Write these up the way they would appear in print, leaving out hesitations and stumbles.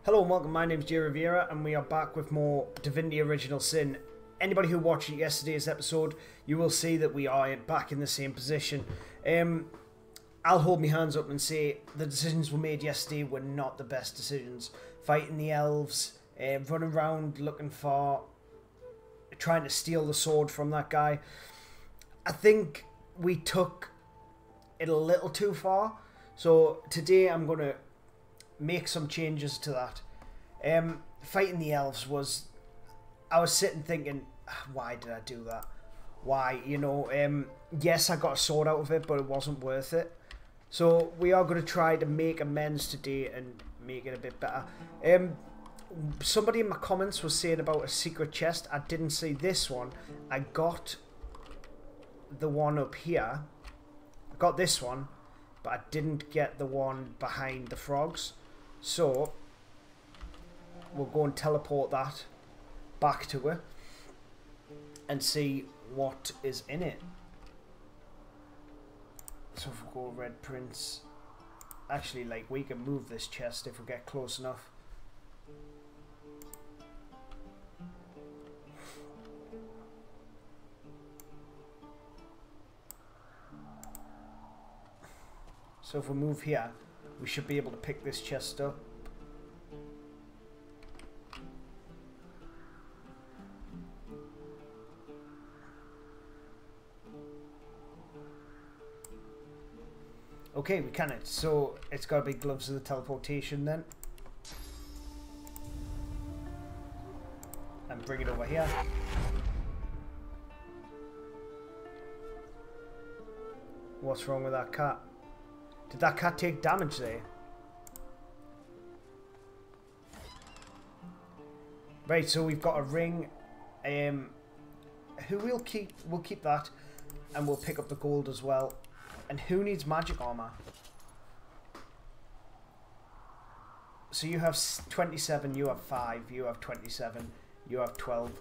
Hello and welcome, my name is Jay Rivera and we are back with more Divinity Original Sin. Anybody who watched yesterday's episode, you will see that we are back in the same position. I'll hold my hands up and say the decisions we made yesterday were not the best decisions. Fighting the elves, running around looking for, trying to steal the sword from that guy. I think we took it a little too far. So today I'm going to make some changes to that. Fighting the elves was, I was sitting thinking, why did I do that? Why, you know, yes, I got a sword out of it, but it wasn't worth it. So we are going to try to make amends today and make it a bit better. Somebody in my comments was saying about a secret chest. I didn't see this one. I got the one up here. I got this one, but I didn't get the one behind the frogs. So we'll go and teleport that back to her and see what is in it. So if we go Red Prince, actually, like, we can move this chest if we get close enough. So if we move here, we should be able to pick this chest up. Okay, we can it. So it's got to be gloves of the teleportation then. And bring it over here. What's wrong with that cat? Did that cat take damage there? Right, so we've got a ring. Who we'll keep that, and we'll pick up the gold as well. And who needs magic armor? So you have 27, you have 5, you have 27, you have 12.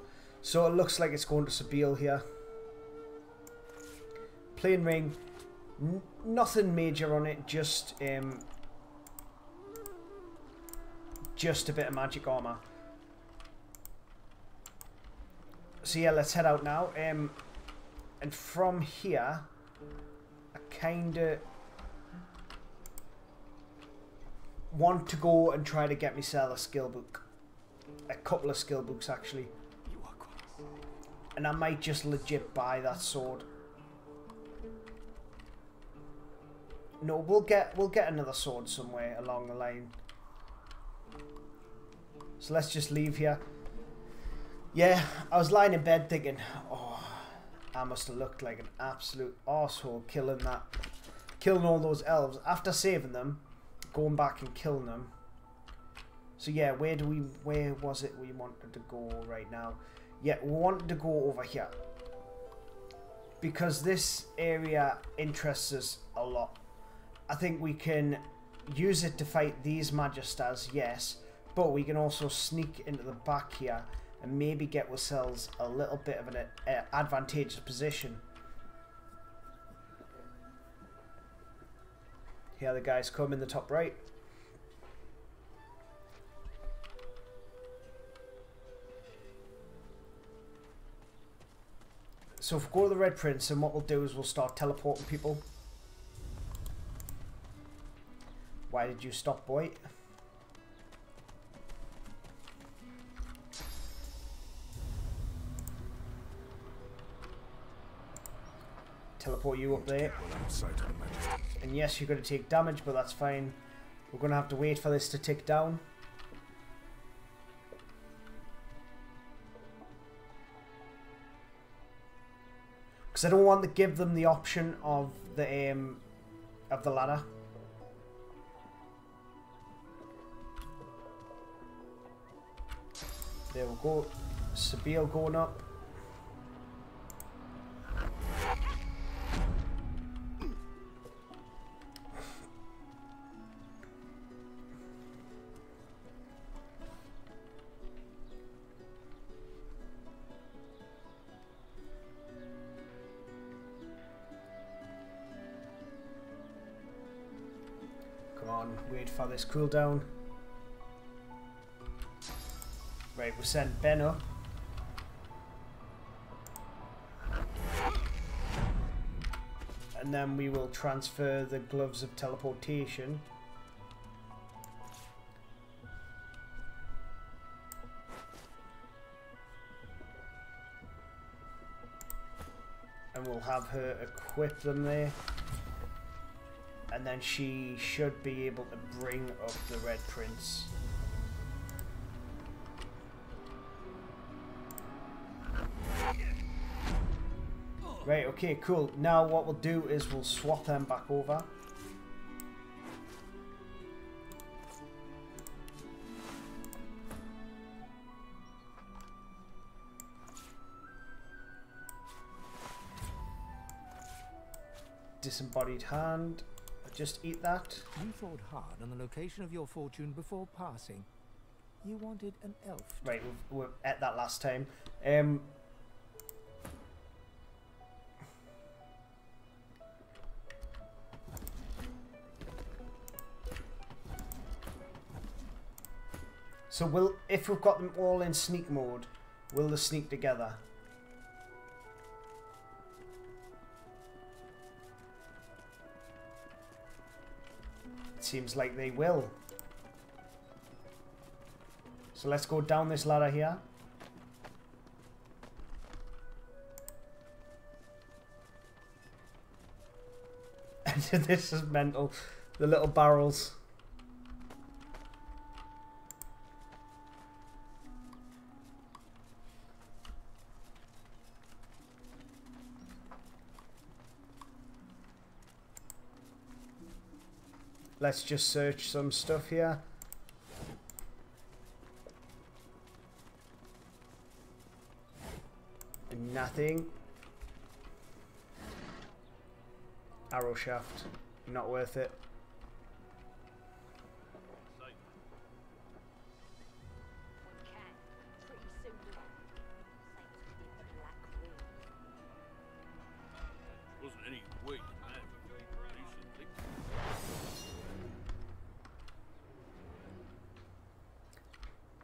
So it looks like it's going to Sabil here. Plain ring. Nothing major on it, just a bit of magic armor. So yeah, let's head out now. And from here, I kinda want to go and try to get myself a skill book, a couple of skill books actually, and I might just legit buy that sword. No, we'll get another sword somewhere along the line. So let's just leave here. Yeah, I was lying in bed thinking, oh, I must have looked like an absolute arsehole killing all those elves after saving them, going back and killing them. So yeah, where was it we wanted to go right now? Yeah, we wanted to go over here because this area interests us a lot. I think we can use it to fight these Magisters, yes, but we can also sneak into the back here and maybe get ourselves a little bit of an advantageous position. Here the guys come in the top right. So if we go to the Red Prince, and what we'll do is we'll start teleporting people. Why did you stop, boy? Teleport you up there. And yes, you're going to take damage, but that's fine. We're going to have to wait for this to tick down. Because I don't want to give them the option of the ladder. There we go. Sabil going up. Come on, wait for this cooldown. Right, we'll send Ben up. And then we will transfer the gloves of teleportation. And we'll have her equip them there. And then she should be able to bring up the Red Prince. Right, okay, cool. Now what we'll do is we'll swap them back over. Disembodied hand. Just eat that. You thought hard on the location of your fortune before passing. You wanted an elf. Right, we've ate that last time. So if we've got them all in sneak mode, will they sneak together? It seems like they will. So let's go down this ladder here. This is mental. The little barrels. Let's just search some stuff here. Nothing. Arrow shaft. Not worth it.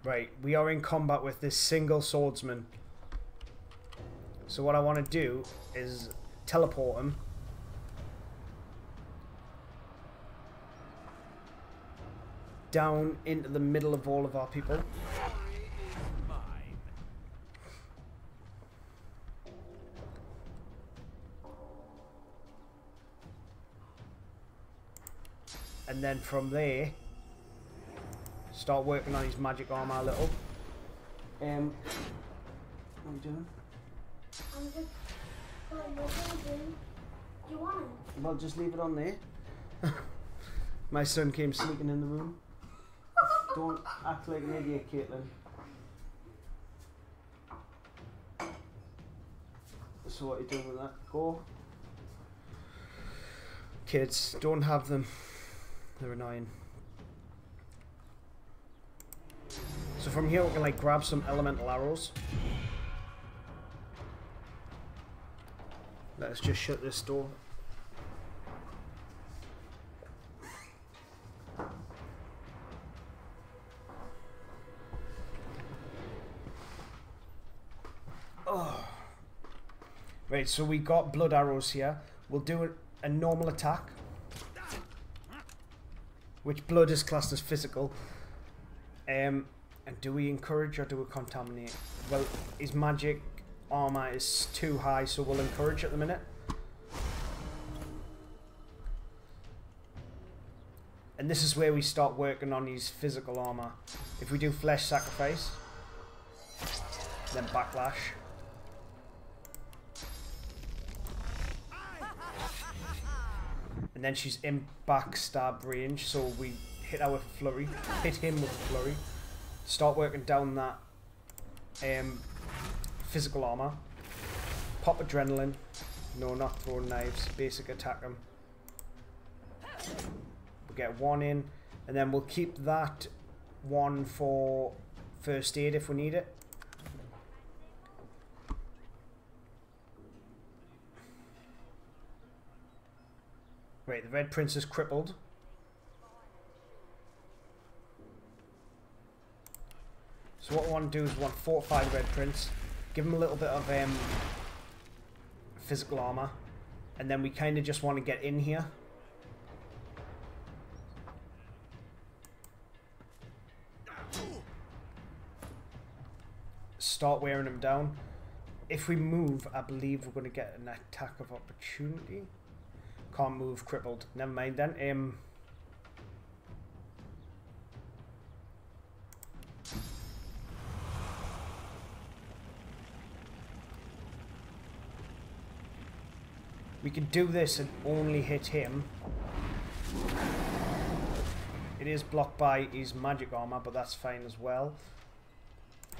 Right, we are in combat with this single swordsman. So what I want to do is teleport him. Down into the middle of all of our people. And then from there, start working on his magic armor a little. What are you doing? I'm just putting your things in. Do you want it? Well, just leave it on there. My son came sneaking in the room. Don't act like an idiot, Caitlin. So what are you doing with that? Go. Kids, don't have them. They're annoying. So from here we can like grab some elemental arrows. Let's just shut this door. Oh. Right, so we got blood arrows here. We'll do a normal attack, which blood is classed as physical. And do we encourage or do we contaminate? Well, his magic armor is too high, so we'll encourage at the minute. And this is where we start working on his physical armor. If we do flesh sacrifice, then backlash. And then she's in backstab range, so we hit her with a flurry, hit him with a flurry. Start working down that physical armor. Pop adrenaline. No, not throwing knives. Basic attack him. We'll get one in, and then we'll keep that one for first aid if we need it. Right, the Red Prince is crippled. So what we want to do is we want to fortify the Red Prince, give him a little bit of physical armor, and then we kind of just want to get in here. Start wearing him down. If we move, I believe we're going to get an attack of opportunity. Can't move, crippled. Never mind then. We can do this and only hit him. It is blocked by his magic armor, but that's fine as well.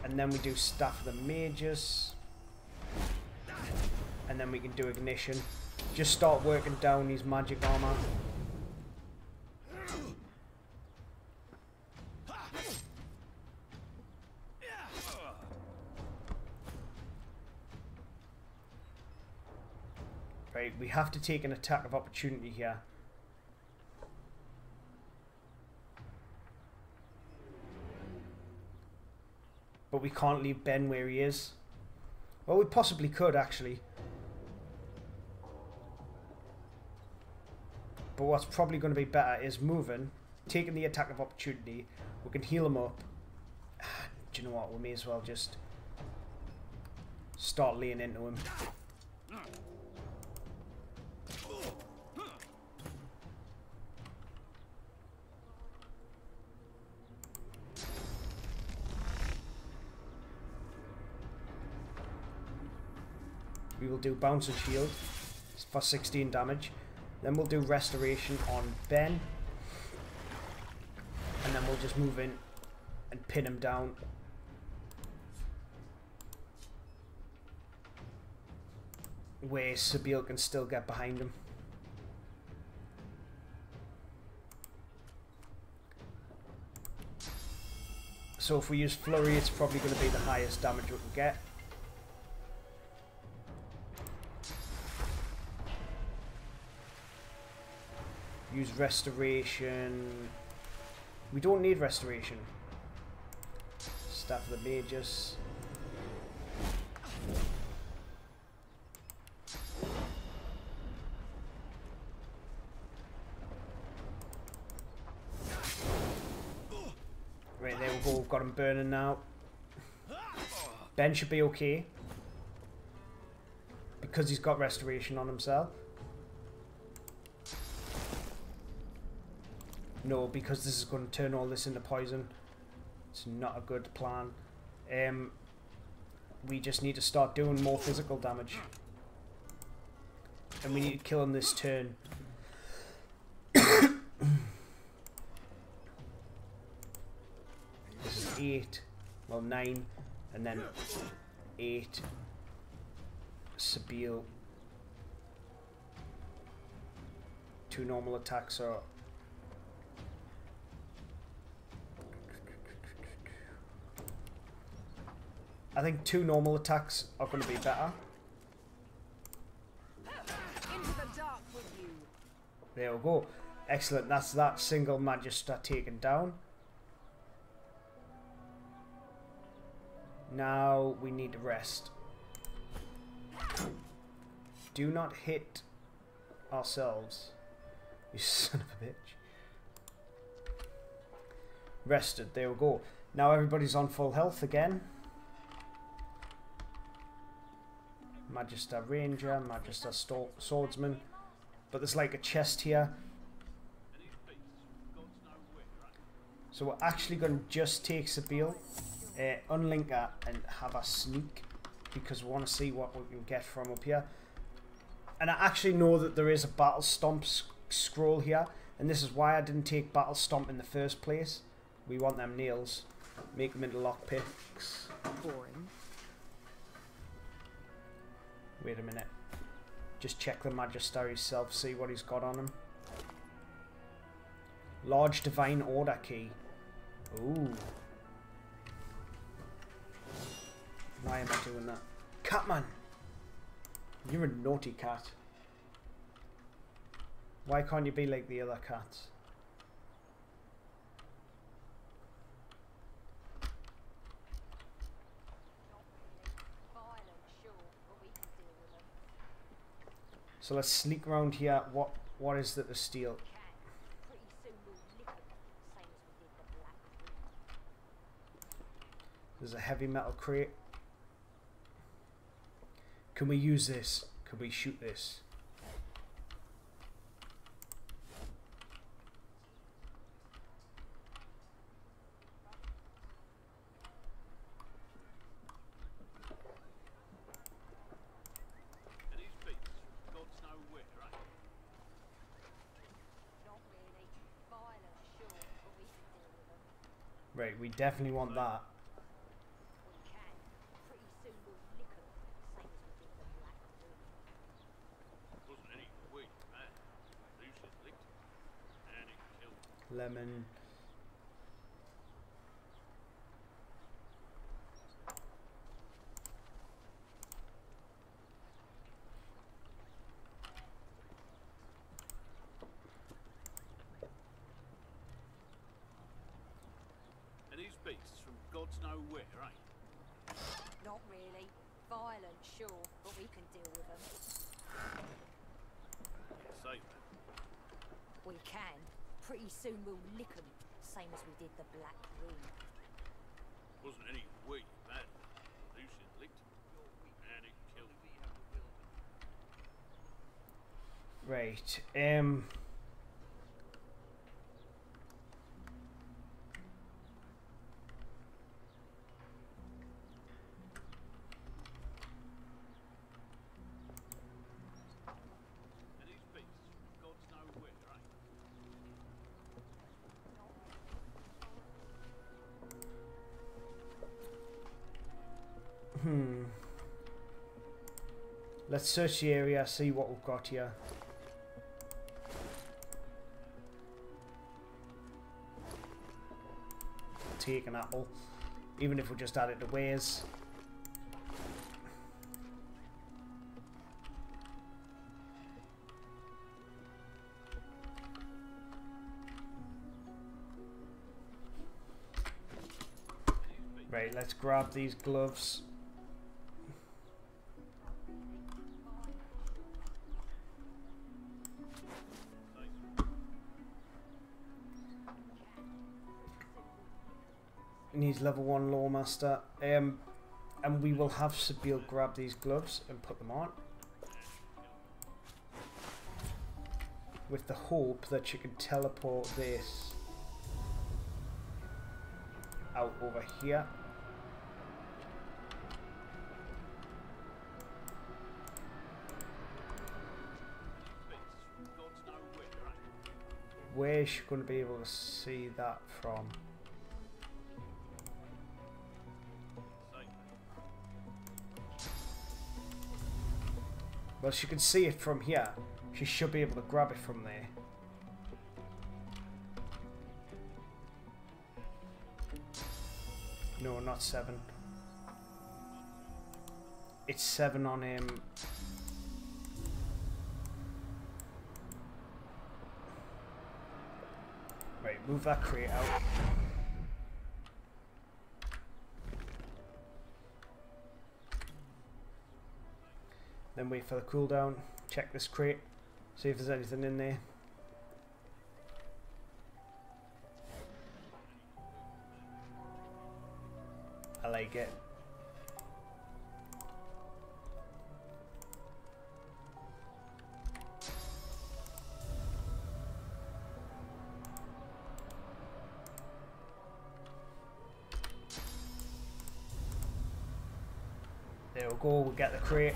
And then we do Staff of the Mages. And then we can do Ignition. Just start working down his magic armor. Right, we have to take an attack of opportunity here. But we can't leave Ben where he is. Well, we possibly could, actually. But what's probably going to be better is moving, taking the attack of opportunity. We can heal him up. Do you know what? We may as well just start laying into him. We will do Bounce and Shield for 16 damage. Then we'll do Restoration on Ben. And then we'll just move in and pin him down. Where Sabine can still get behind him. So if we use Flurry, it's probably going to be the highest damage we can get. Use Restoration. We don't need Restoration. Staff of the Mages. Right, there we go. We've got him burning now. Ben should be okay. Because he's got Restoration on himself. No, because this is going to turn all this into poison. It's not a good plan. We just need to start doing more physical damage. And we need to kill him this turn. This is 8. Well, 9. And then 8. Sabine. 2 normal attacks are... I think 2 normal attacks are going to be better. Into the dark with you. There we go. Excellent. That's that single Magister taken down. Now we need to rest. Do not hit ourselves. You son of a bitch. Rested. There we go. Now everybody's on full health again. Magister Ranger, Magister Swordsman. But there's like a chest here. So we're actually going to just take Sabine, unlink her and have a sneak. Because we want to see what we can get from up here. And I actually know that there is a Battle Stomp scroll here. And this is why I didn't take Battle Stomp in the first place. We want them nails. Make them into lockpicks. Boring. Wait a minute. Just check the Magister himself, see what he's got on him. Large Divine Order Key. Ooh. Why am I doing that? Catman! You're a naughty cat. Why can't you be like the other cats? So let's sneak around here. What is that to steal? There's a heavy metal crate. Can we use this? Can we shoot this? Right, we definitely want that. Lemon. These beasts from God's nowhere, eh? Not really. Violent, sure, but we can deal with them. Say that. We can. Pretty soon we'll lick them, same as we did the Black Room. Wasn't any we bad. Lucian licked and it killed me. Right. These beasts from God's nowhere, eh? Let's search the area, see what we've got here. Take an apple, even if we just add it to ways. Right, let's grab these gloves. Needs level 1 Lawmaster. And we will have Sabine grab these gloves and put them on. With the hope that she can teleport this out over here. Where is she going to be able to see that from? Well, she can see it from here. She should be able to grab it from there. No, not 7. It's 7 on him. Right, move that crate out. Then wait for the cooldown. Check this crate. See if there's anything in there. I like it. There we go, we'll get the crate.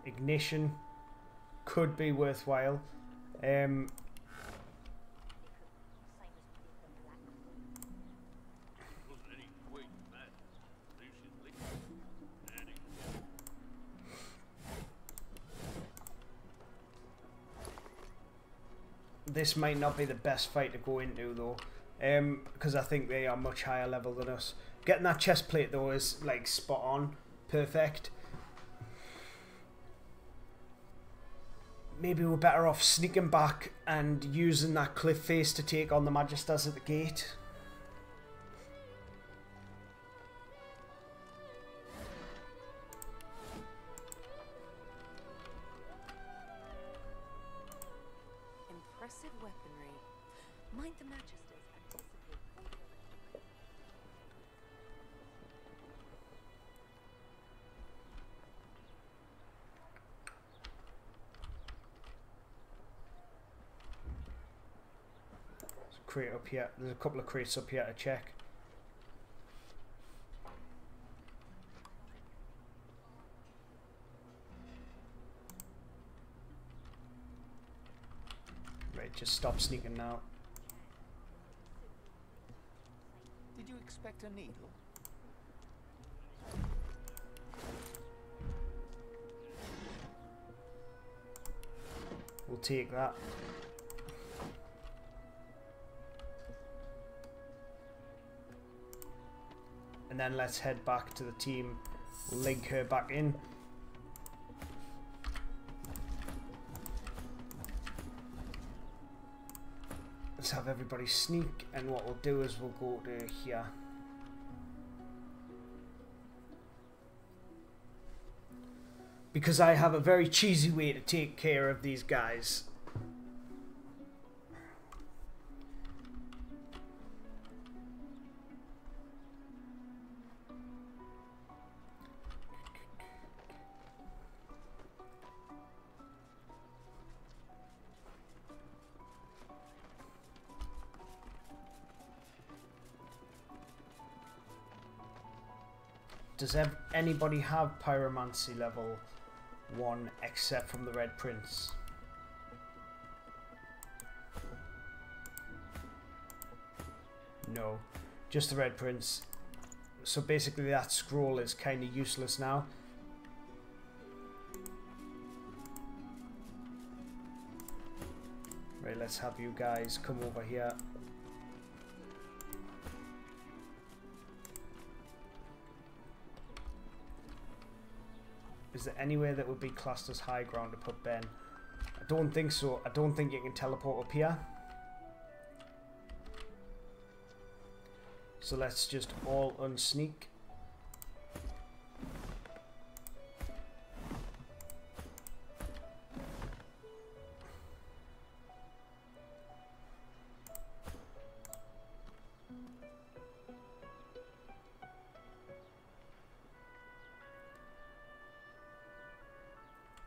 Ignition could be worthwhile. This might not be the best fight to go into though, because I think they are much higher level than us. Getting that chest plate though is like spot on, perfect. Maybe we're better off sneaking back and using that cliff face to take on the Magisters at the gate. crate up here. There's a couple of crates up here to check. Right, just stop sneaking now. Did you expect a needle? We'll take that. And then let's head back to the team. Link her back in. Let's have everybody sneak, and what we'll do is we'll go to here. Because I have a very cheesy way to take care of these guys. Does anybody have pyromancy level 1 except from the Red Prince? No, just the Red Prince. So basically that scroll is kind of useless now. Right, let's have you guys come over here. Is there anywhere that would be classed as high ground to put Ben? I don't think so. I don't think you can teleport up here. So let's just all unsneak.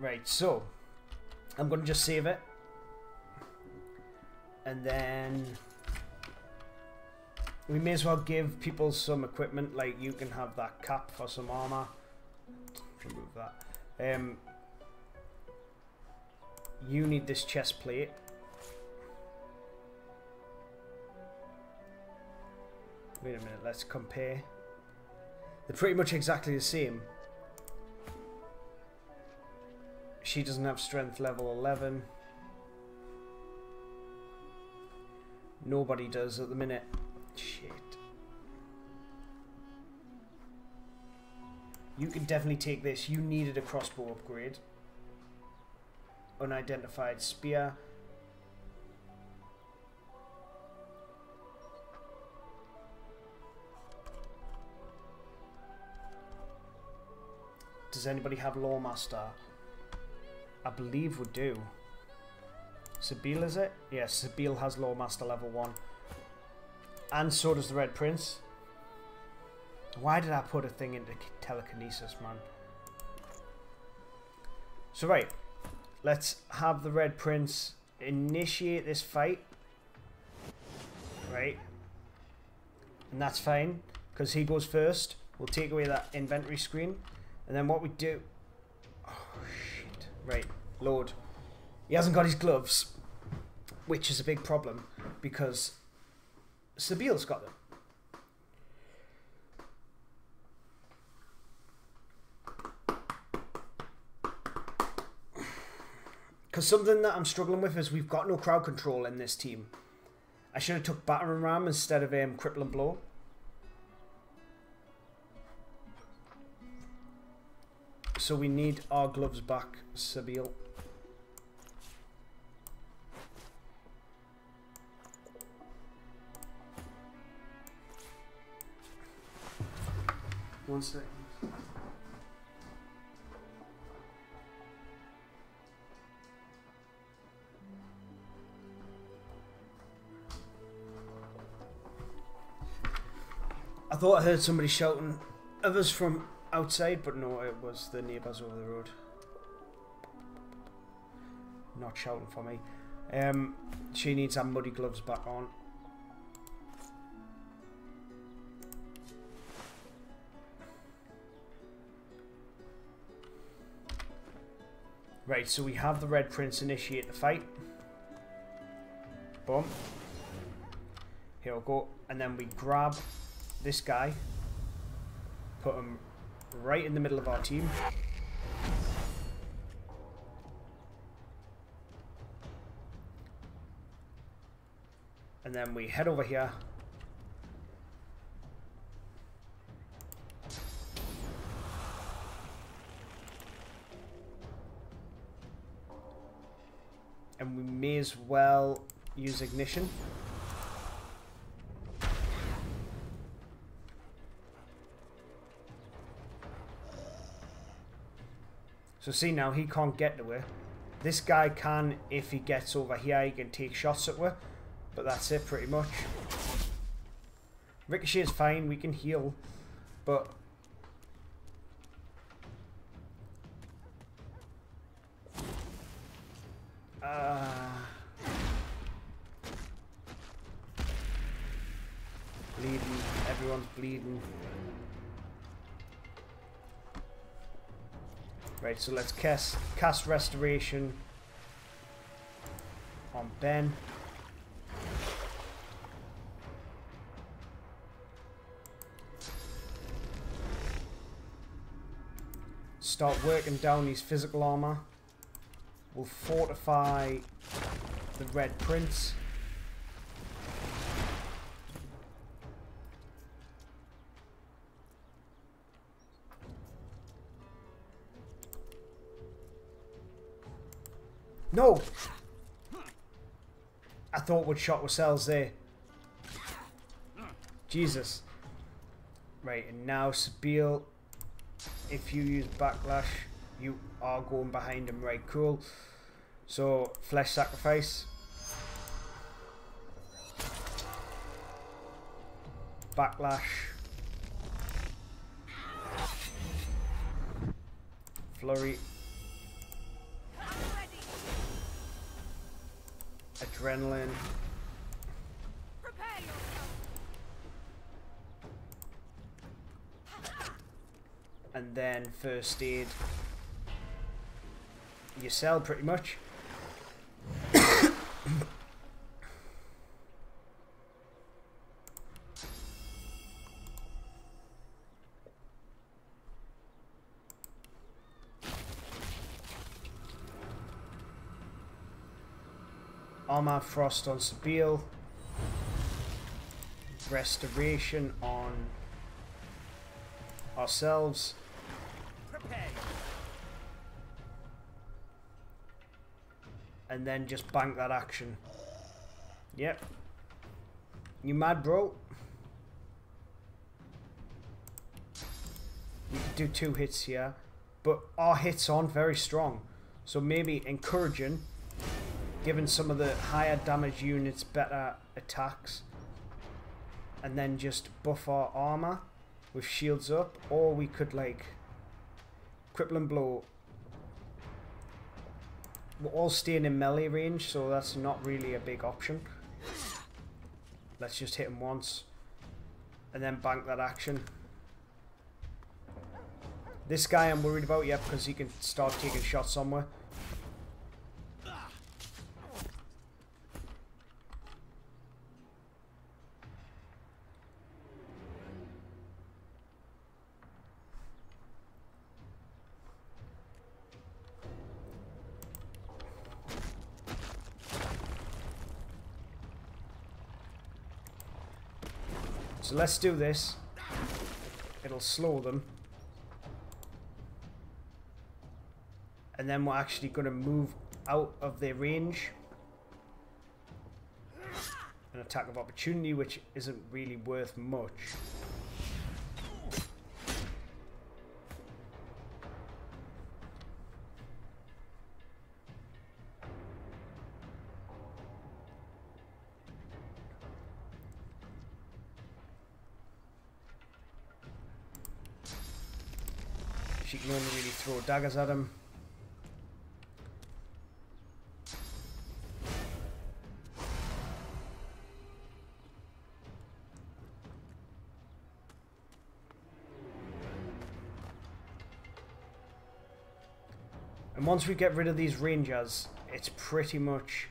Right, so I'm going to just save it. And then we may as well give people some equipment, like you can have that cap for some armor. Remove that. You need this chest plate. Wait a minute, let's compare. They're pretty much exactly the same. She doesn't have strength level 11. Nobody does at the minute. Shit. You can definitely take this. You needed a crossbow upgrade. Unidentified spear. Does anybody have Lawmaster? I believe we do. Sabine, is it? Yes, Sabine has Lawmaster level 1. And so does the Red Prince. Why did I put a thing into telekinesis, man? So right, let's have the Red Prince initiate this fight. Right. And that's fine, because he goes first. We'll take away that inventory screen. And then what we do... Oh, shit. Right, load. He hasn't got his gloves, which is a big problem, because Sabile's got them. Because something that I'm struggling with is we've got no crowd control in this team. I should have took Battering Ram instead of Crippling Blow. So we need our gloves back, Sabile. One second. I thought I heard somebody shouting at us from outside, but no, it was the neighbours over the road. Not shouting for me. She needs her muddy gloves back on. Right, so we have the Red Prince initiate the fight. Boom. Here we go. And then we grab this guy. Put him right in the middle of our team. And then we head over here. And we may as well use ignition. So see now, he can't get to her. This guy can, if he gets over here, he can take shots at her. But that's it pretty much. Ricochet is fine, we can heal. But bleeding, everyone's bleeding. Right, so let's cast restoration on Ben. Start working down his physical armor. We'll fortify the Red Prince. No! I thought we'd shot ourselves there. Jesus. Right, and now Sabine, if you use backlash, you are going behind him. Right, cool. So, flesh sacrifice. Backlash. Flurry. Adrenaline. And then first aid. You sell pretty much. Armor Frost on Sabine. Restoration on ourselves. And then just bank that action. Yep. You mad, bro? We could do 2 hits here. But our hits aren't very strong. So maybe encouraging, giving some of the higher damage units better attacks. And then just buff our armor with shields up. Or we could like crippling blow. We're all staying in melee range, so that's not really a big option. Let's just hit him once. And then bank that action. This guy I'm worried about, yeah, because he can start taking shots somewhere. So let's do this. It'll slow them. And then we're actually going to move out of their range. An attack of opportunity, which isn't really worth much. She can only really throw daggers at him. And once we get rid of these rangers, it's pretty much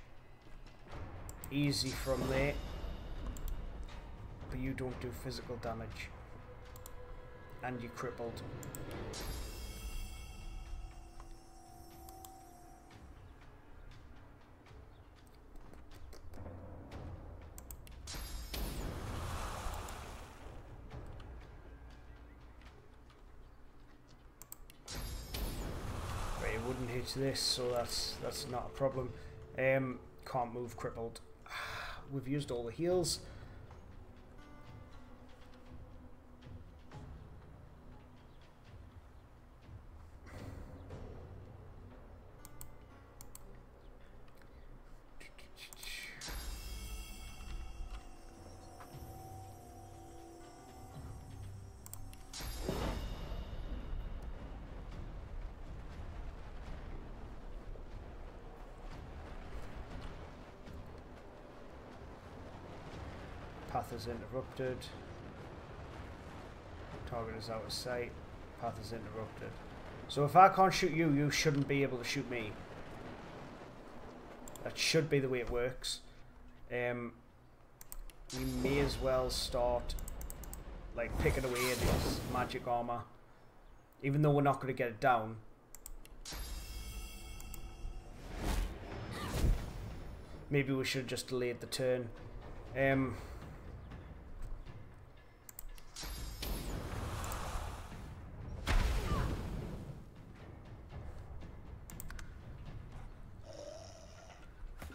easy from there. But you don't do physical damage. And you're crippled. Right, it wouldn't hit this, so that's not a problem. Can't move, crippled. We've used all the heals. Path is interrupted. Target is out of sight. Path is interrupted. So if I can't shoot you, you shouldn't be able to shoot me. That should be the way it works. We may as well start like picking away at his magic armor. Even though we're not going to get it down. Maybe we should have just delayed the turn.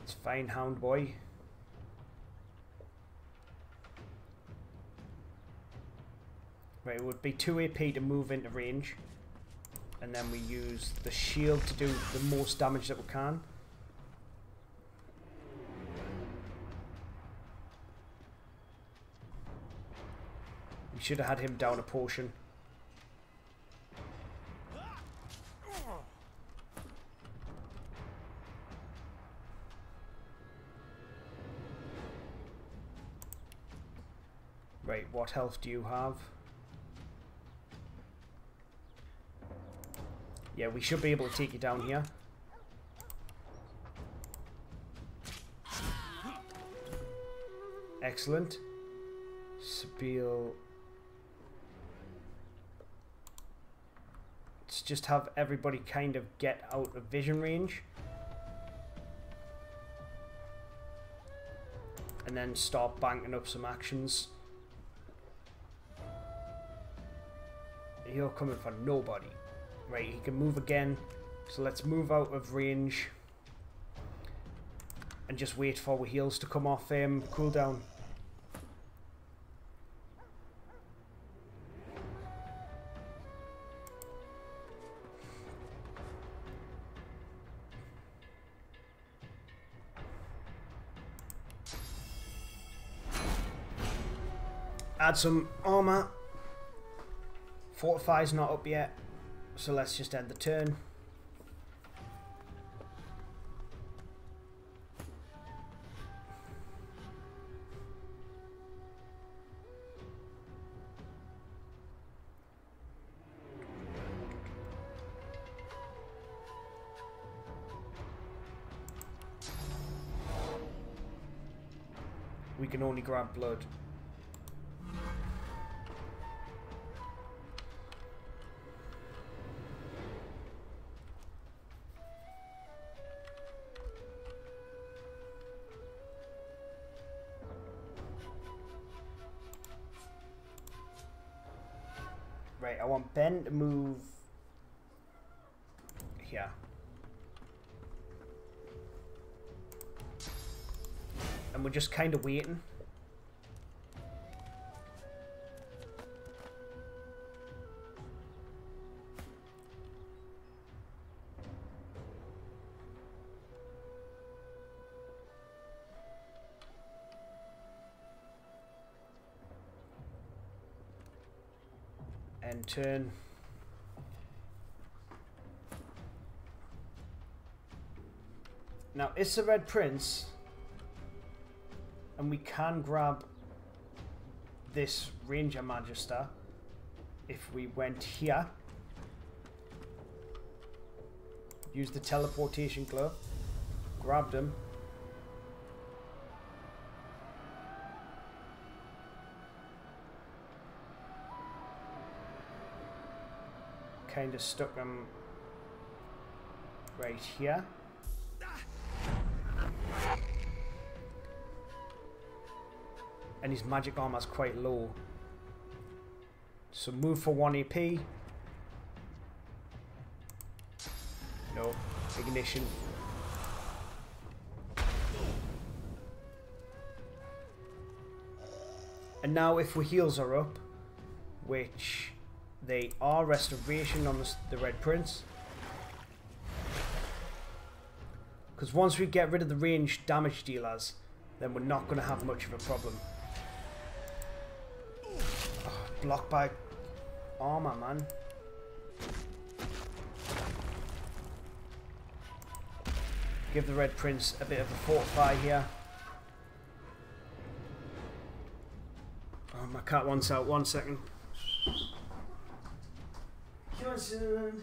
It's fine, Hound Boy. Right, it would be 2 AP to move into range. And then we use the shield to do the most damage that we can. We should have had him down a potion. Right, what health do you have? Yeah, we should be able to take you down here. Excellent. Spiel. Let's just have everybody kind of get out of vision range. And then start banking up some actions. You're coming for nobody. Right, he can move again. So let's move out of range. And just wait for our heals to come off cooldown. Add some armor. Fortify's not up yet. So let's just end the turn. We can only grab blood. Right, I want Ben to move here. And we're just kind of waiting. And turn. Now it's the Red Prince, and we can grab this Ranger Magister if we went here. Use the teleportation glove. Grabbed him. Kind of stuck him right here. And his magic armor's quite low. So move for 1 AP. No. Ignition. And now if our heals are up, which they are, restoration on the Red Prince. Because once we get rid of the ranged damage dealers, then we're not going to have much of a problem. Oh, blocked by armor, man. Give the Red Prince a bit of a fortify here. Oh, my cat wants out. 1 second. Come on, son.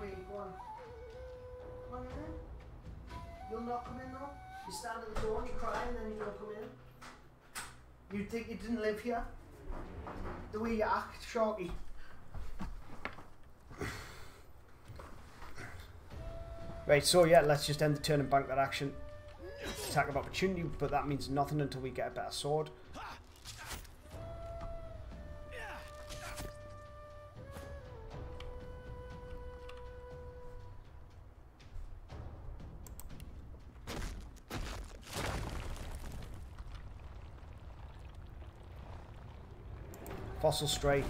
Wait, go on. Come on in. You'll not come in though. You stand at the door and you cry and then you don't come in. You think you didn't live here? The way you act, Sharky. Right, so yeah, let's just end the turn and bank that action. Attack of opportunity, but that means nothing until we get a better sword. Fossil Strike.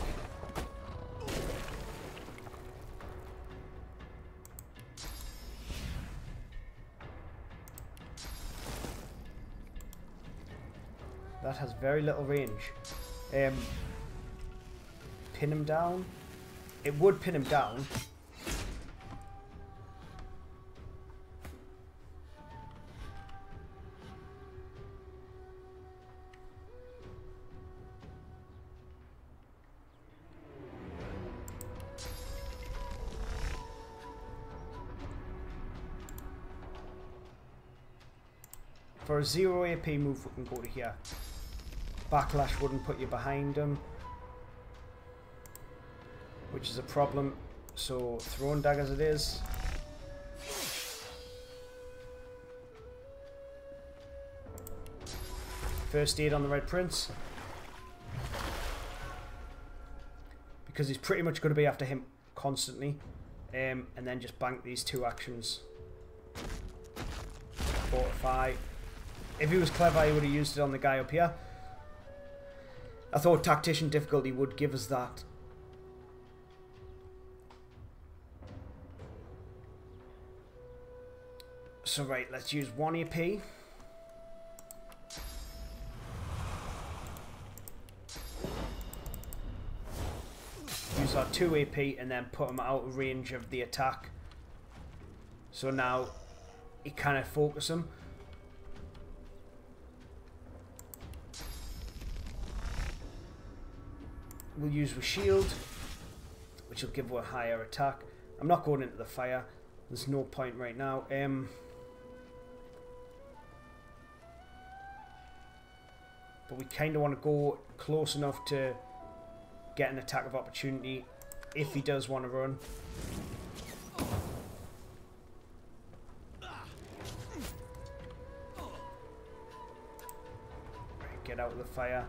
That has very little range. Pin him down. It would pin him down. For a 0 AP move, we can go to here. Backlash wouldn't put you behind him, which is a problem. So throwing daggers it is. First aid on the Red Prince, because he's pretty much going to be after him constantly, and then just bank these 2 actions. Fortify. If he was clever, he would have used it on the guy up here. I thought Tactician difficulty would give us that. So right, let's use 1 AP. Use our 2 AP and then put him out of range of the attack. So now it kind of focus him. We'll use with shield, which will give her a higher attack. I'm not going into the fire. There's no point right now. But we kind of want to go close enough to get an attack of opportunity if he does want to run. Get out of the fire.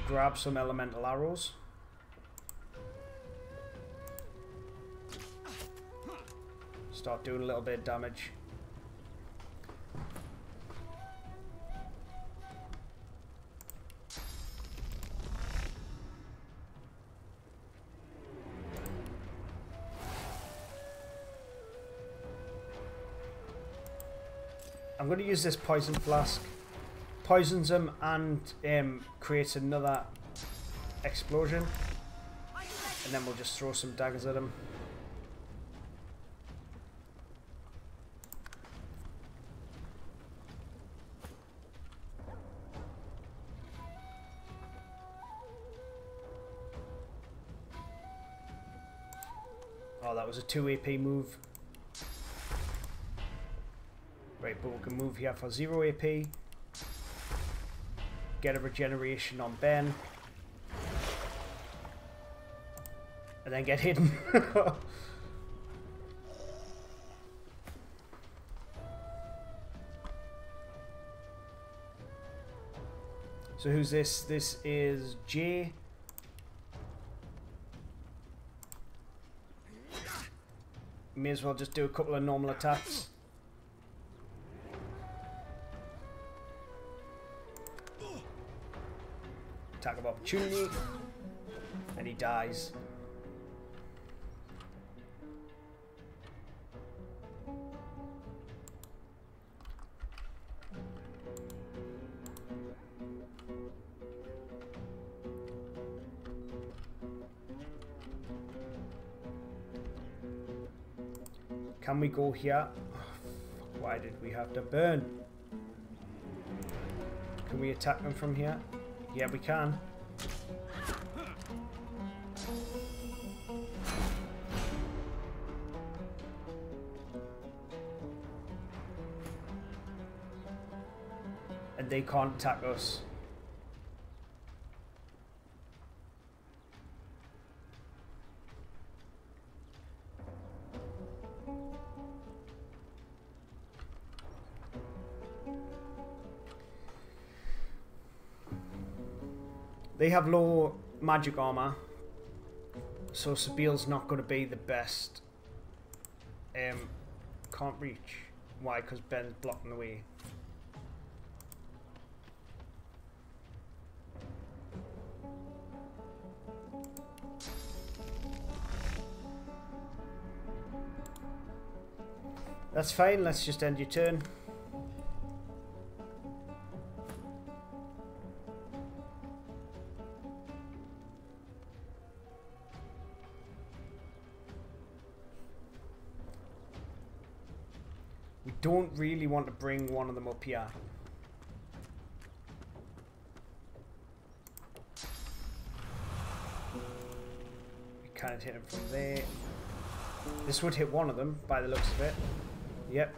Grab some elemental arrows. Start doing a little bit of damage. I'm going to use this poison flask. Poisons him and creates another explosion, and then we'll just throw some daggers at him. Oh, that was a 2 AP move. Right, but we can move here for 0 AP. Get a regeneration on Ben. And then get hidden. So who's this? This is Jay. May as well just do a couple of normal attacks. Attack of opportunity. And he dies. Can we go here? Oh, fuck, why did we have to burn? Can we attack them from here? Yeah, we can. And they can't attack us. They have low magic armor, so Sabiel's not going to be the best. Can't reach. Why? Because Ben's blocking the way. That's fine, let's just end your turn. We don't really want to bring one of them up here. We can't hit him from there. This would hit one of them by the looks of it. Yep.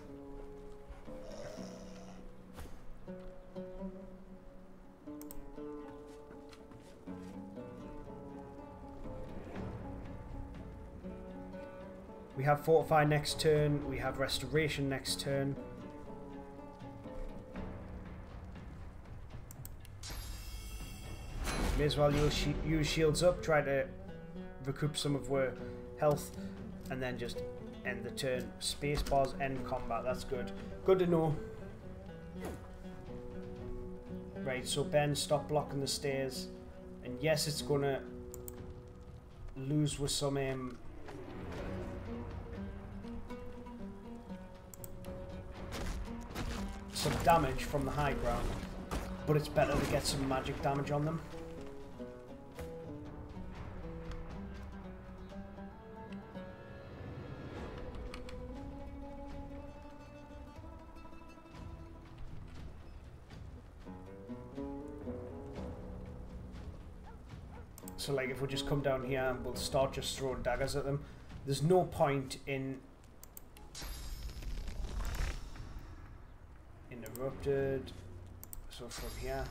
We have Fortify next turn, we have Restoration next turn. May as well use Shields Up, try to recoup some of our health, and then just end the turn. Spacebar's end combat, that's good. Good to know. Right, so Ben, stop blocking the stairs. And yes, it's gonna lose with some damage from the high ground, but it's better to get some magic damage on them. So like if we just come down here and we'll start just throwing daggers at them, there's no point in interrupted. So from here,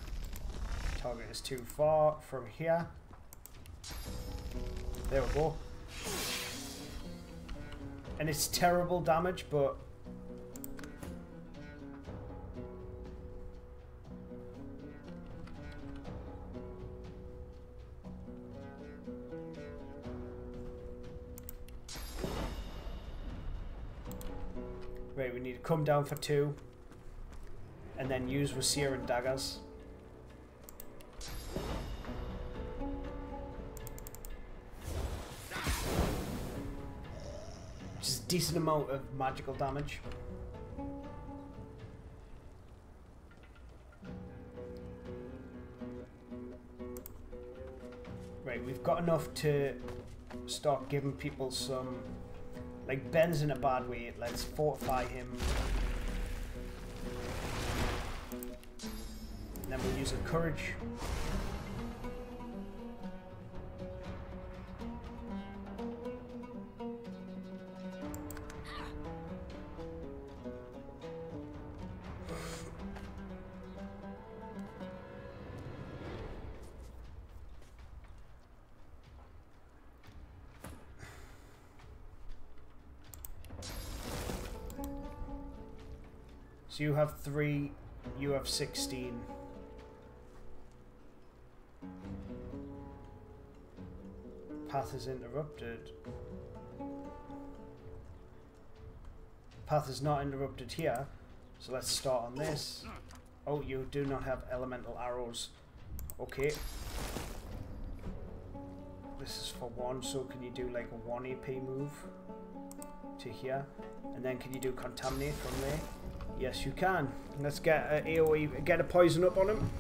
target is too far. From here, there we go. And it's terrible damage, but right, we need to come down for 2 and then use with Searing Daggers. Which is a decent amount of magical damage. Right, we've got enough to start giving people some... Like, Ben's in a bad way, let's fortify him. And then we'll use a courage. So you have 3, you have 16. Path is interrupted. Path is not interrupted here. So let's start on this. Oh, you do not have elemental arrows. Okay. This is for 1, so can you do like a 1 AP move to here? And then can you do contaminate from there? Yes, you can. Let's get a AoE, get a poison up on him.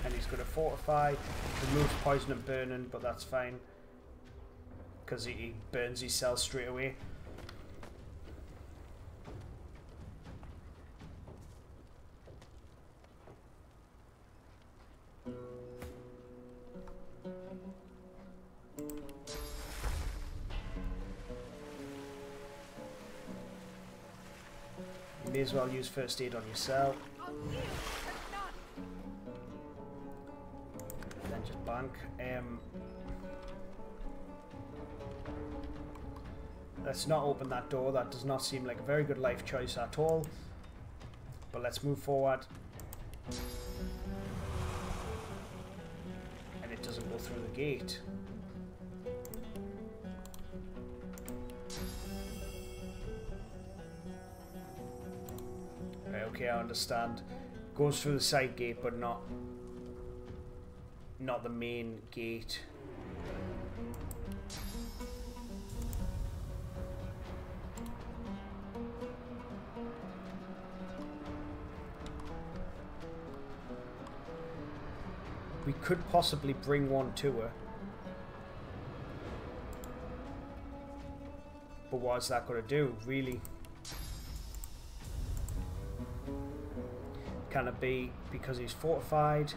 And he's going to fortify. Removes poison and burning, but that's fine. Because he burns his cells straight away. You may as well use first aid on yourself. Then just bank. Let's not open that door. That does not seem like a very good life choice at all. But let's move forward. And it doesn't go through the gate. Right, okay, I understand. Goes through the side gate, but not the main gate. We could possibly bring one to her. But what is that going to do, really? Can it be because he's fortified?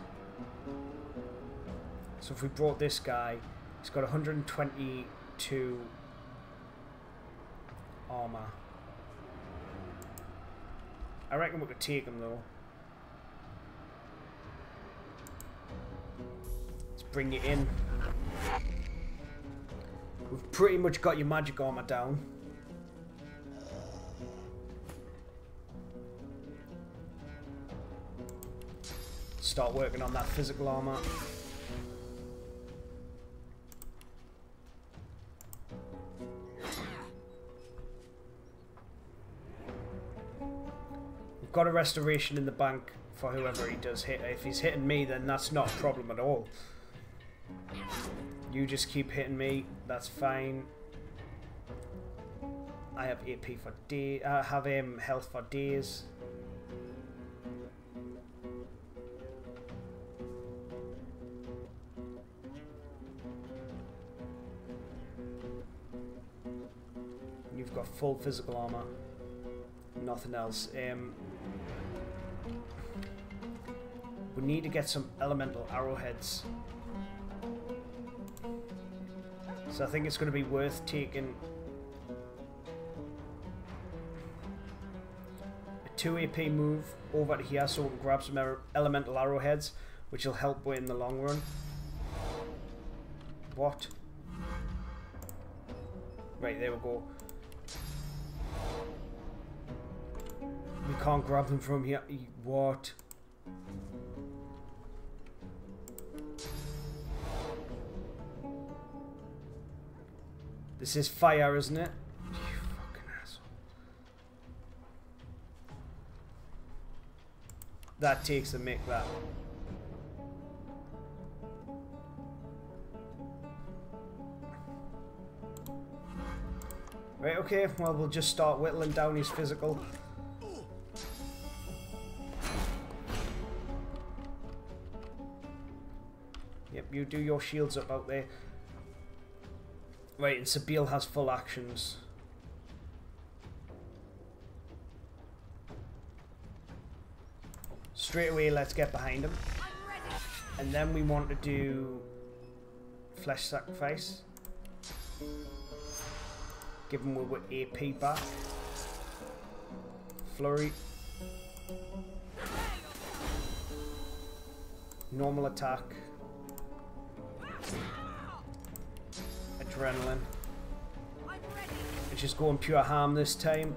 So if we brought this guy, he's got 122 armor. I reckon we could take him though. Bring it in. We've pretty much got your magic armor down. Start working on that physical armor. We've got a restoration in the bank for whoever he does hit. If he's hitting me, then that's not a problem at all. You just keep hitting me, that's fine. I have AP for days. I have health for days. You've got full physical armor. Nothing else. We need to get some elemental arrowheads. So I think it's going to be worth taking a 2 AP move over to here so we can grab some elemental arrowheads, which will help in the long run. What? Right, there we go. We can't grab them from here. What? This is fire, isn't it? You fucking asshole. That takes a make that. Right, okay, well we'll just start whittling down his physical. Yep, you do your shields up out there. Right, and Sabine has full actions. Straight away, let's get behind him. And then we want to do Flesh Sacrifice. Give him with AP back. Flurry. Normal attack. Adrenaline. Let's just go on pure harm this time.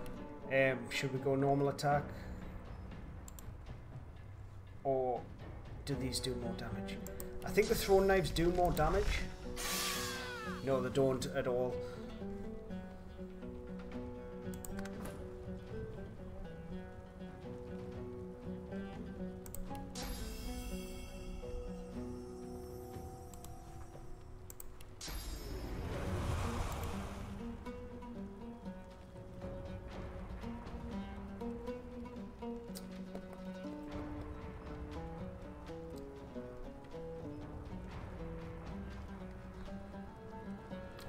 Should we go normal attack? Or do these do more damage? I think the throwing knives do more damage. No, they don't at all.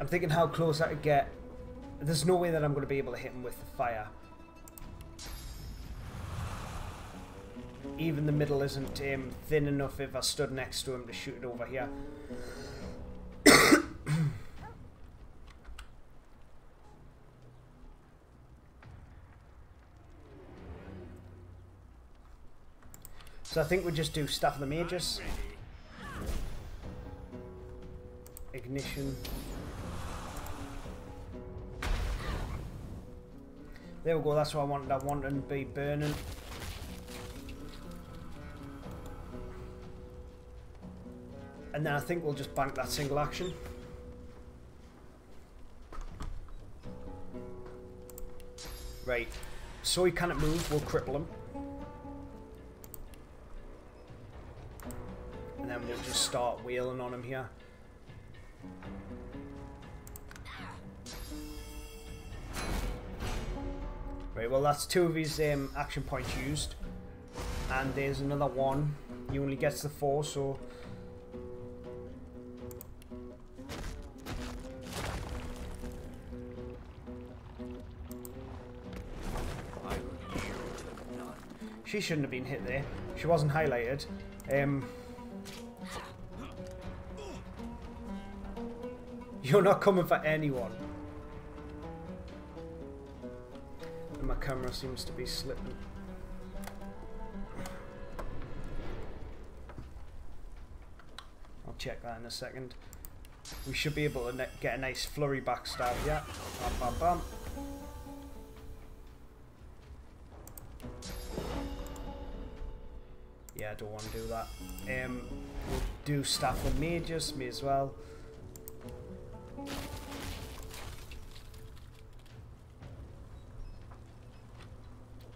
I'm thinking how close I could get. There's no way that I'm going to be able to hit him with the fire. Even the middle isn't thin enough if I stood next to him to shoot it over here. So I think we just do Staff of the Mages. Ignition. There we go, that's what I wanted. I wanted to be burning. And then I think we'll just bank that single action. Right. So he cannot move, we'll cripple him. And then we'll just start wailing on him here. Right, well that's 2 of his action points used. And there's another 1. He only gets the 4, so... She shouldn't have been hit there. She wasn't highlighted. You're not coming for anyone. And my camera seems to be slipping. I'll check that in a second. We should be able to get a nice flurry backstab, yeah. Bam, bam, bam. Yeah, I don't want to do that. We'll do Staff of Mages, may as well.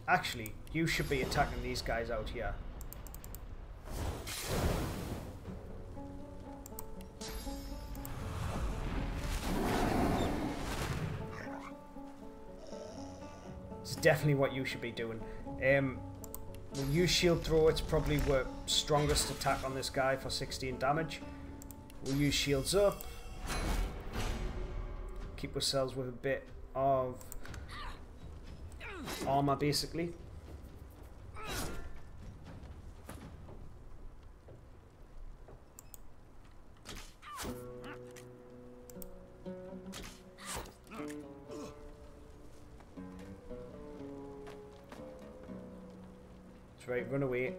Actually, you should be attacking these guys out here. It's definitely what you should be doing. We'll use Shield Throw. It's probably our strongest attack on this guy for 16 damage. We'll use Shields Up. Keep ourselves with a bit of armor, basically. That's right, run away.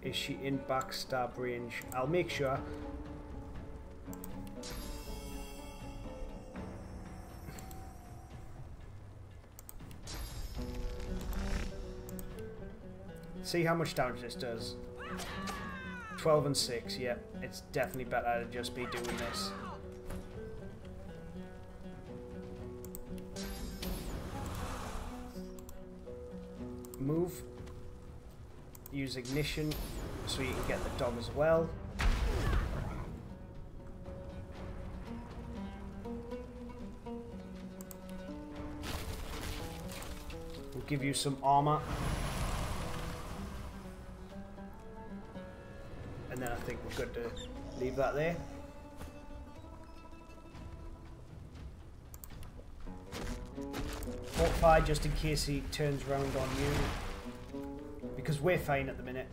Is she in backstab range? I'll make sure. See how much damage this does. 12 and 6, yeah. It's definitely better to just be doing this. Move. Use Ignition so you can get the dog as well. We'll give you some armor. And then I think we're good to leave that there. Fortify just in case he turns around on you. Because we're fine at the minute.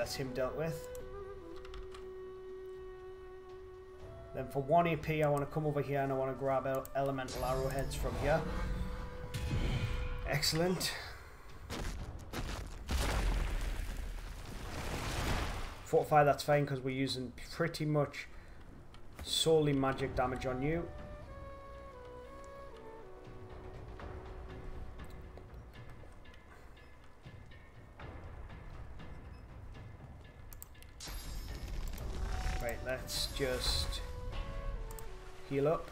that's him dealt with. Then for 1 AP, I want to come over here and I want to grab elemental arrowheads from here. Excellent. Fortify, that's fine because we're using pretty much solely magic damage on you. Right, let's just heal up.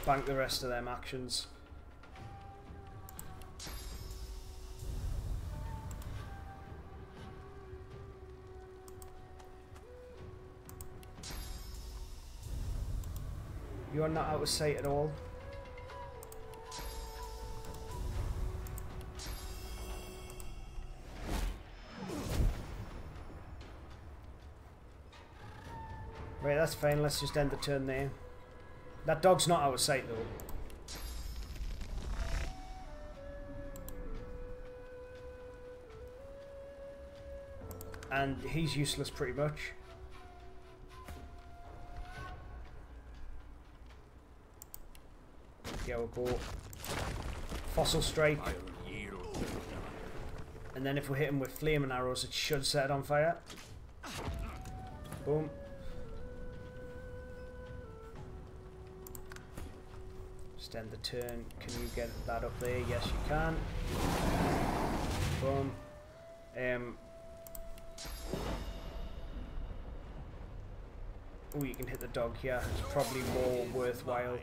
Bank the rest of them actions. You are not out of sight at all. Right, that's fine. Let's just end the turn there. That dog's not out of sight though. And he's useless pretty much. Yeah, we'll go Fossil Strike. And then if we hit him with Flaming Arrows, it should set it on fire. Boom. Just end the turn. Can you get that up there? Yes, you can. Boom. Oh, you can hit the dog here. It's probably more worthwhile.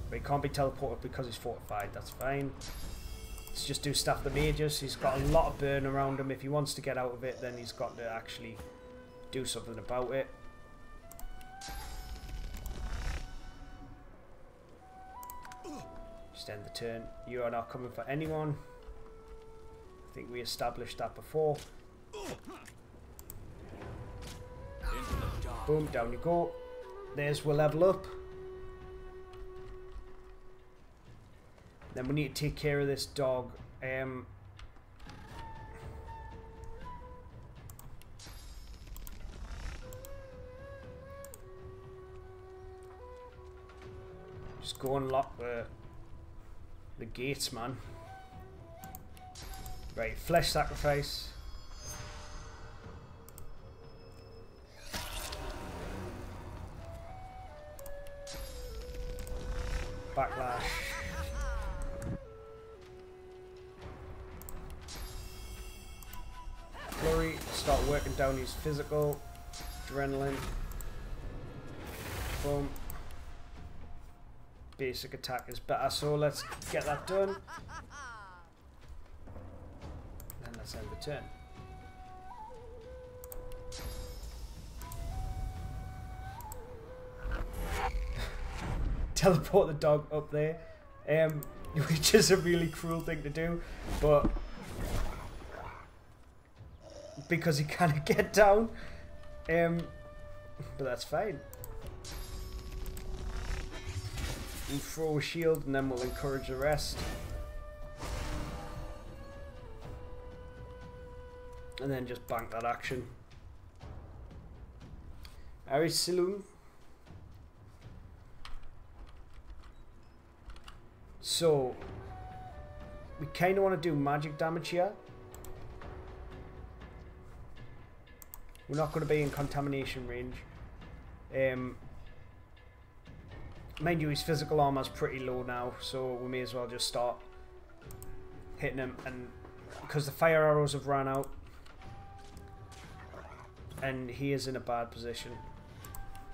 But he can't be teleported because he's fortified. That's fine. Let's just do Staff the Mages. He's got a lot of burn around him. If he wants to get out of it, then he's got to actually do something about it. Just end the turn. You are not coming for anyone. I think we established that before. Boom, down you go. There's we'll level up. Then we need to take care of this dog. Just go unlock the gates, man. Right, Flesh Sacrifice. Backlash. Flurry, start working down his physical. Adrenaline. Boom. Basic attack is better, so let's get that done. Then let's end the turn. Teleport the dog up there, which is a really cruel thing to do, but because he can't get down, but that's fine. We'll throw a shield and then we'll encourage the rest. And then just bank that action. Aris Saloon. So, we kind of want to do magic damage here. We're not going to be in contamination range. Mind you, his physical armor's pretty low now, so we may as well just start hitting him. And because the fire arrows have run out, and he is in a bad position.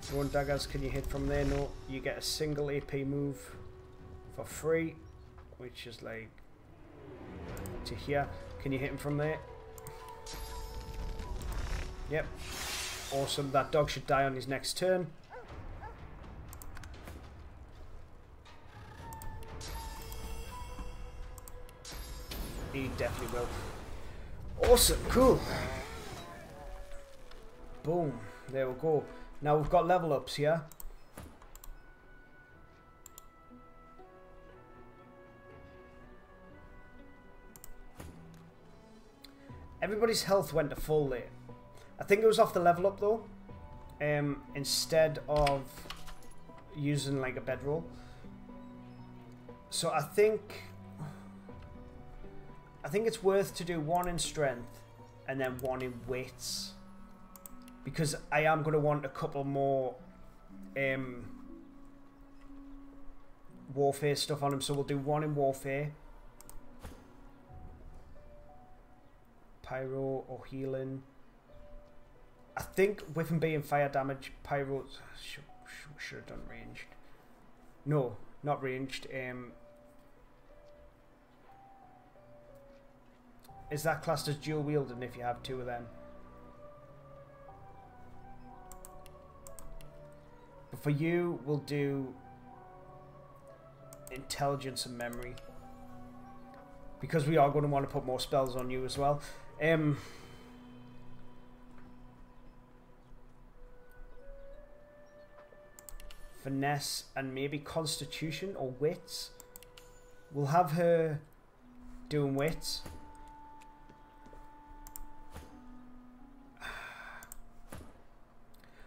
Throwing daggers, can you hit from there? No. You get a single AP move for free, which is like to here. Can you hit him from there? Yep. Awesome. That dog should die on his next turn. He definitely will. Awesome. Cool. Boom. There we go. Now we've got level ups here. Everybody's health went to full there. I think it was off the level up though. Instead of using like a bedroll. So I think it's worth to do 1 in strength and then 1 in wits. Because I am going to want a couple more warfare stuff on him. So we'll do 1 in warfare. Pyro or healing. I think with him being fire damage, pyro should have done ranged. No, not ranged. Is that classed as dual wielding if you have 2 of them? But for you, we'll do intelligence and memory. Because we are going to want to put more spells on you as well. Finesse and maybe constitution or wits. We'll have her doing wits.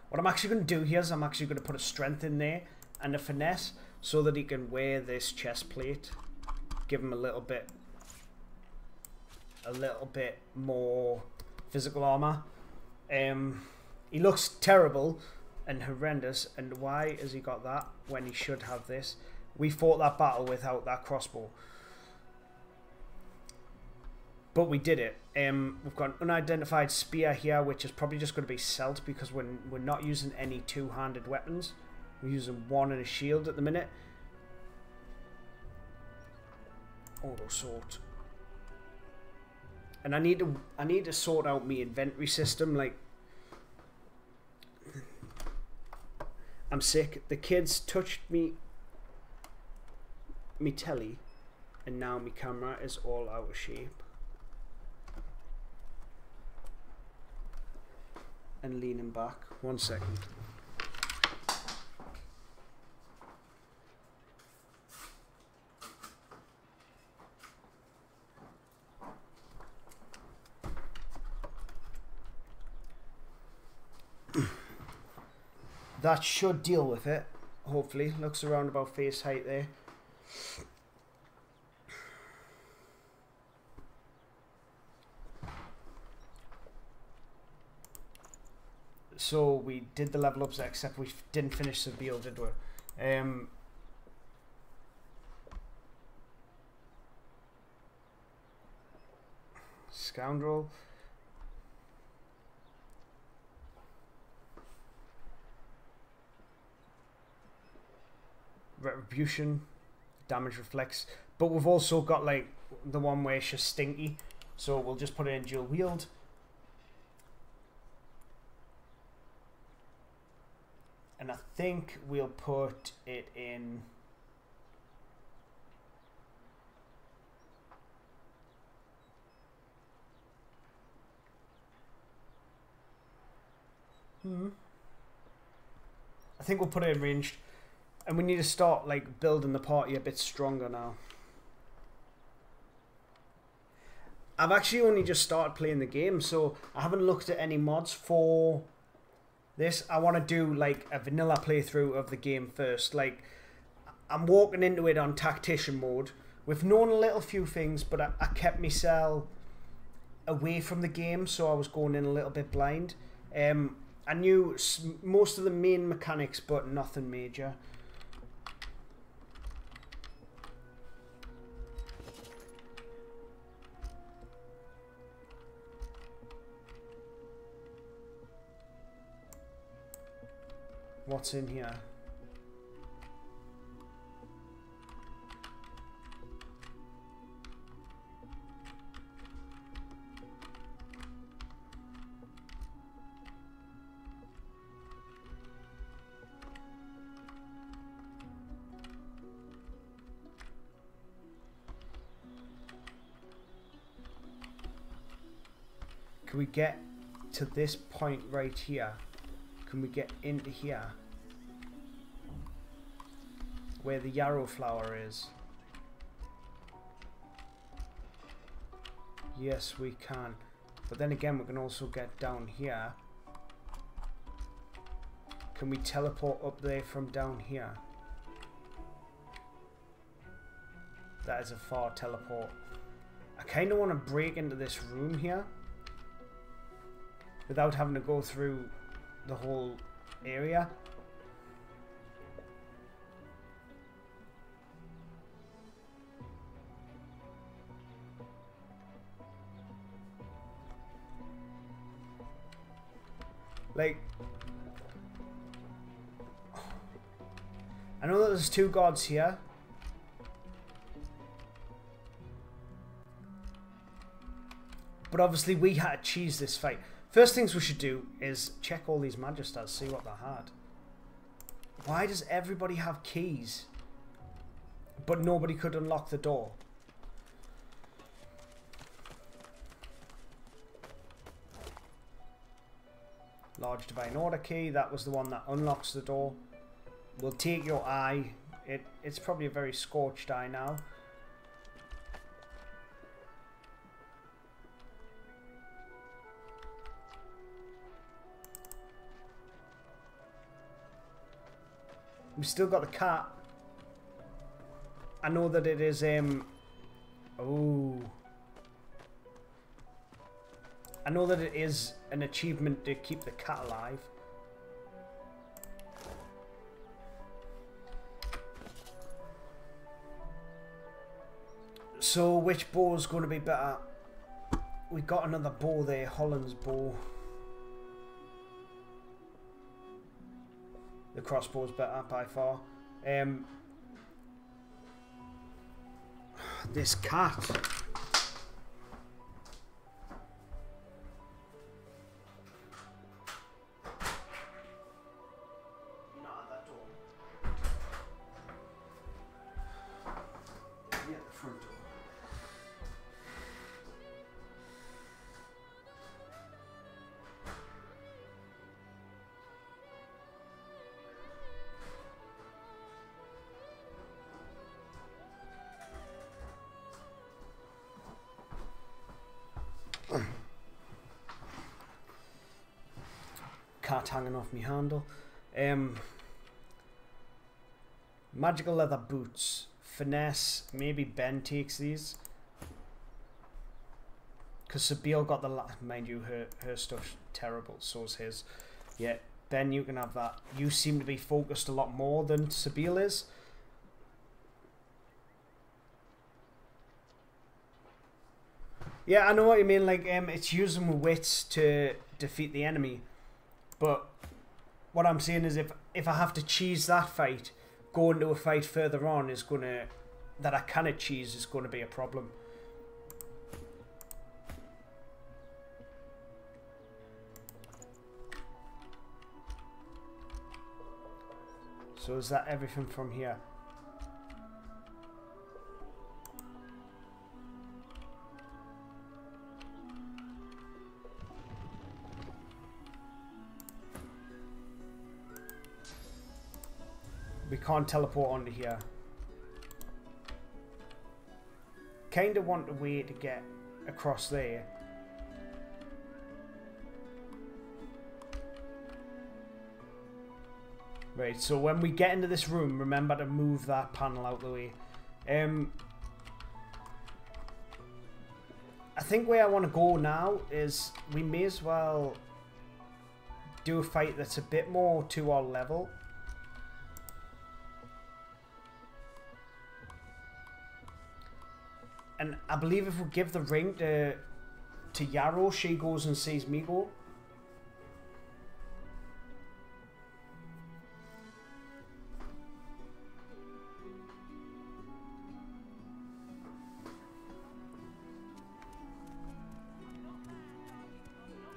What I'm actually going to do here is I'm actually going to put a strength in there and a finesse so that he can wear this chest plate. Give him a little bit more physical armor. He looks terrible and horrendous, and why has he got that when he should have this? We fought that battle without that crossbow, but we did it. We've got an unidentified spear here, which is probably just going to be Celt because we're not using any two-handed weapons. We're using 1 and a shield at the minute. Auto sort. And I need to sort out my inventory system. Like, I'm sick. The kids touched me telly, and now my camera is all out of shape. And leaning back. 1 second. That should deal with it, hopefully. Looks around about face height there. So we did the level ups, except we didn't finish the build, did we? Scoundrel. Retribution, damage reflects, but we've also got like the one where it's just stinky, so we'll just put it in dual wield. And I think we'll put it in I think we'll put it in ranged. And we need to start like building the party a bit stronger now. I've actually only just started playing the game, so I haven't looked at any mods for this. I want to do like a vanilla playthrough of the game first. Like, I'm walking into it on Tactician mode. We've known a little few things, but I kept myself away from the game, so I was going in a little bit blind. I knew most of the main mechanics, but nothing major. What's in here? Can we get to this point right here? Can we get into here? Where the yarrow flower is. Yes, we can. But then again, we can also get down here. Can we teleport up there from down here? That is a far teleport. I kind of want to break into this room here without having to go through the whole area. Like, I know that there's two gods here. But obviously we had to cheese this fight. First things we should do is check all these Magisters, see what they had. Why does everybody have keys? But nobody could unlock the door. Large Divine Order key, that was the one that unlocks the door. We'll take your eye. It's probably a very scorched eye now. We've still got the cat. I know that it is, oh. I know that it is an achievement to keep the cat alive. So, which bow is going to be better? We got another bow there, Holland's bow. The crossbow's better by far. This cat. Not at that door. Yeah, the front door. Cat hanging off me handle. Magical leather boots. Finesse. Maybe Ben takes these. Because Sabine got the... Mind you, her stuff's terrible. So's his. Yeah, Ben, you can have that. You seem to be focused a lot more than Sabine is. Yeah, I know what you mean. Like, it's using wits to defeat the enemy. But what I'm saying is if I have to cheese that fight, going to a fight further on is gonna... that I cannot cheese is going to be a problem. So is that everything from here? We can't teleport onto here. Kinda want a way to get across there. Right, so when we get into this room, remember to move that panel out the way. I think where I want to go now is we may as well do a fight that's a bit more to our level. And I believe if we give the ring to Yarrow, she goes and sees me go.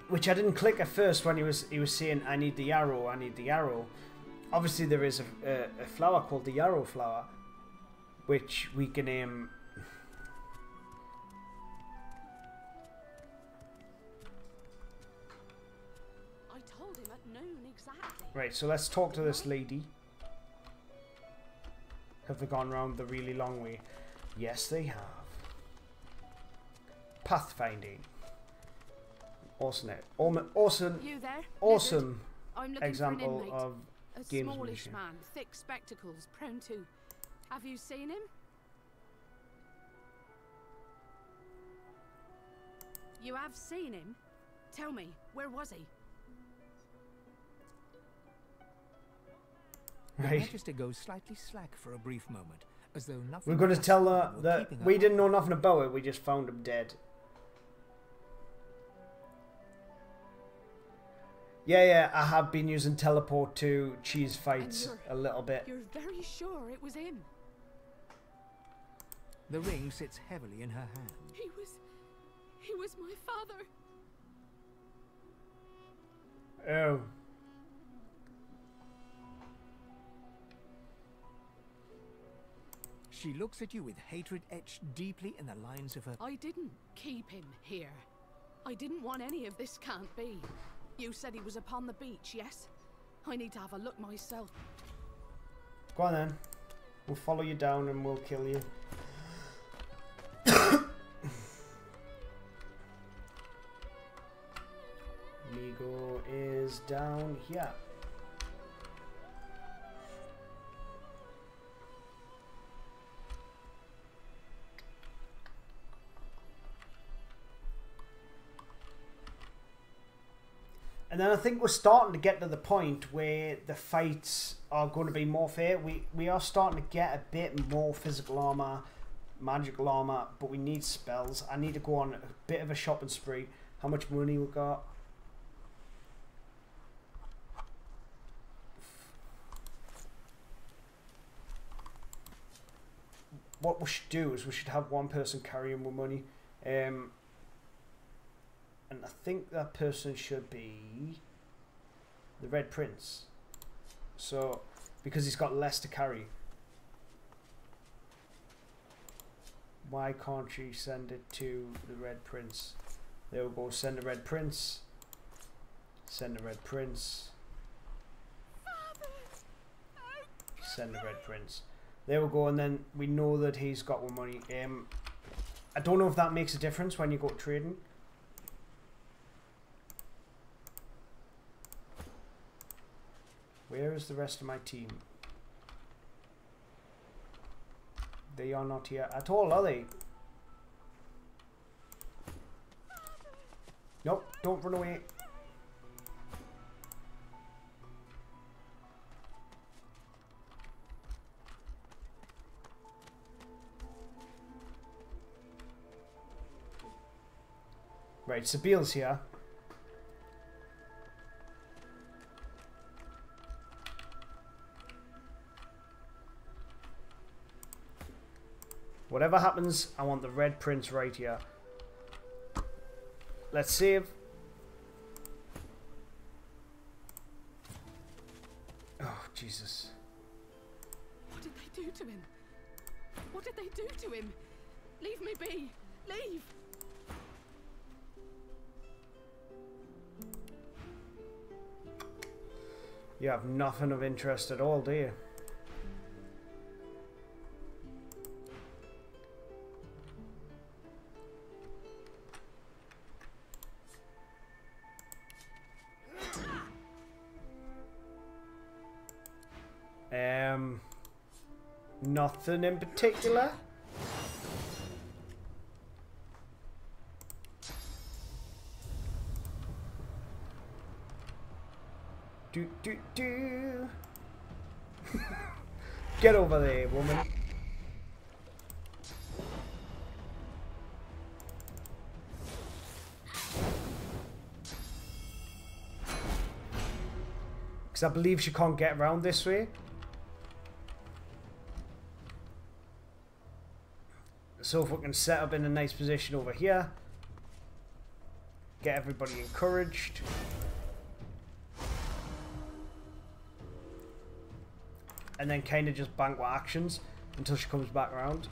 Which I didn't click at first when he was saying I need the yarrow, I need the yarrow. Obviously there is a flower called the yarrow flower, which we can I told him at noon exactly. Right, so let's talk to this lady. Have they gone round the really long way? Yes, they have. Pathfinding. Awesome. Awesome. You there? Awesome I'm looking example for an inmate. of A games smallish machine. man, thick spectacles, prone to. Have you seen him? You have seen him? Tell me, where was he? The Right. Register goes slightly slack for a brief moment, as though nothing. We're going to happened tell while her we're that keeping we her didn't know up. nothing about it. We just found him dead. Yeah, I have been using teleport to cheese fights a little bit. You're very sure it was him? The ring sits heavily in her hand. He was my father. Oh. She looks at you with hatred etched deeply in the lines of her. I didn't keep him here. I didn't want any of this, can't be. You said he was upon the beach, yes? I need to have a look myself. Go on then. We'll follow you down and we'll kill you. Migo is down here. And then I think we're starting to get to the point where the fights are going to be more fair. We are starting to get a bit more physical armor, magical armor, but we need spells. I need to go on a bit of a shopping spree. How much money we got? What we should do is we should have one person carrying more money. And I think that person should be the Red Prince. So, because he's got less to carry. Why can't she send it to the Red Prince? There we go, send the Red Prince. Send the Red Prince. Send the Red Prince. There we go, and then we know that he's got more money. I don't know if that makes a difference when you go trading. Where is the rest of my team? They are not here at all, are they? Nope, don't run away. Right, Sabile's here. Whatever happens, I want the Red Prince right here. Let's save. Oh, Jesus. What did they do to him? What did they do to him? Leave me be. Leave. You have nothing of interest at all, do you? Nothing in particular. Do. Get over there, woman. Because I believe she can't get around this way. So if we can set up in a nice position over here, get everybody encouraged. And then kind of just bank our actions until she comes back around.